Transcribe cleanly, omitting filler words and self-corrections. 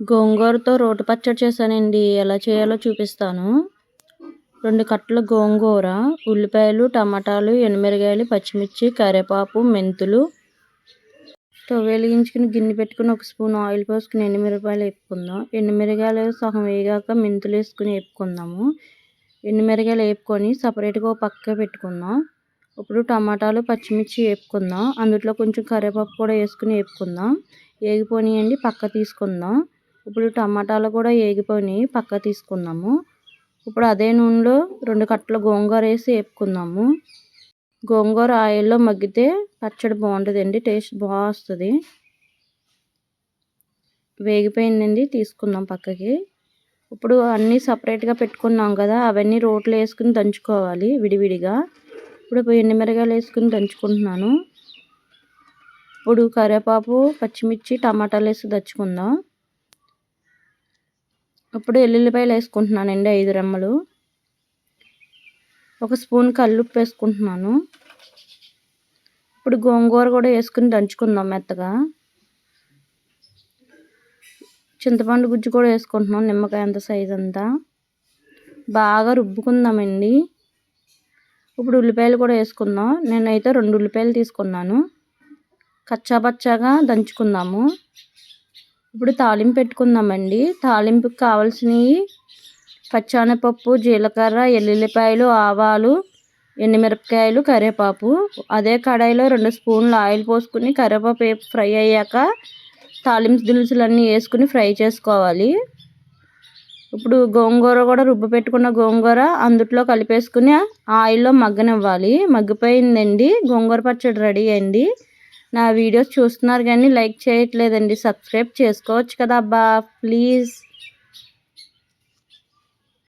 గోంగూరతో రోటి పచ్చడి చేశానండి. ఎలా చేయాలో చూపిస్తాను. 2 కట్టలు గోంగూర, ఉల్లిపాయలు, టమాటాలు, ఎండుమిరగాయలు, పచ్చిమిర్చి, కరివేపాకు, మెంతులు. స్టవ్ వెలిగించుకుని గిన్నె పెట్టుకుని 1 స్పూన్ ఆయిల్ పోసుకుని ఎండుమిరపకాయలు వేపుకుందాం. ఎండుమిరగాయలు సగం వేగాక మెంతులు వేసుకుని వేపుకుందాము. ఎండుమిరగాయలు వేపుకొని సపరేట్గా ఒక పక్క పెట్టుకుందాం. ఇప్పుడు టమాటాలు, పచ్చిమిర్చి వేపుకుందాం. అందులో కొంచెం కరివేపాకు కూడా వేసుకుని వేపుకుందాం. వేగిపోయినాయండి, పక్క తీసుకుందాం. ఇప్పుడు టమాటాలు కూడా వేగిపోయి పక్క తీసుకుందాము. ఇప్పుడు అదే నూనెలో 2 కట్టలు గోంగూర వేసి వేపుకుందాము. గోంగూర ఆయిల్లో మగ్గితే పచ్చడి బాగుంటుందండి, టేస్ట్ బాగా వస్తుంది. వేగిపోయిందండి, తీసుకుందాం పక్కకి. ఇప్పుడు అన్నీ సపరేట్గా పెట్టుకున్నాం కదా, అవన్నీ రోట్లో వేసుకుని దంచుకోవాలి విడివిడిగా. ఇప్పుడు ఎండుమిరగాయలు వేసుకుని దంచుకుంటున్నాను. ఇప్పుడు కరివేపాకు, పచ్చిమిర్చి, టమాటాలు వేసి దంచుకుందాం. ఇప్పుడు ఎల్లుల్లిపాయలు వేసుకుంటున్నానండి, 5 రెమ్మలు. 1 స్పూన్ కల్లుప్పు వేసుకుంటున్నాను. ఇప్పుడు గోంగూర కూడా వేసుకుని దంచుకుందాం మెత్తగా. చింతపండు గుజ్జు కూడా వేసుకుంటున్నాం, నిమ్మకాయ అంత సైజ్ అంతా. బాగా రుబ్బుకుందామండి. ఇప్పుడు ఉల్లిపాయలు కూడా వేసుకుందాం. నేనైతే 2 ఉల్లిపాయలు తీసుకున్నాను. కచ్చాపచ్చాగా దంచుకుందాము. ఇప్పుడు తాలింపు పెట్టుకుందామండి. తాలింపుకి కావాల్సినవి పచ్చెనపప్పు, జీలకర్ర, ఎల్లుల్లిపాయలు, ఆవాలు, ఎండుమిరపకాయలు, కరివేపాకు. అదే కడాయిలో 2 స్పూన్లు ఆయిల్ పోసుకుని కరివేపాకు ఫ్రై అయ్యాక తాలింపు దినుసులన్నీ వేసుకుని ఫ్రై చేసుకోవాలి. ఇప్పుడు గోంగూర కూడా రుబ్బు పెట్టుకున్న గోంగూర అందుట్లో కలిపేసుకుని ఆయిల్లో మగ్గనివ్వాలి. మగ్గిపోయిందండి, గోంగూర పచ్చడి రెడీ అయింది. నా వీడియోస్ చూస్తున్నారు కానీ లైక్ చేయట్లేదండి. సబ్స్క్రైబ్ చేసుకోవచ్చు కదా అబ్బా, ప్లీజ్.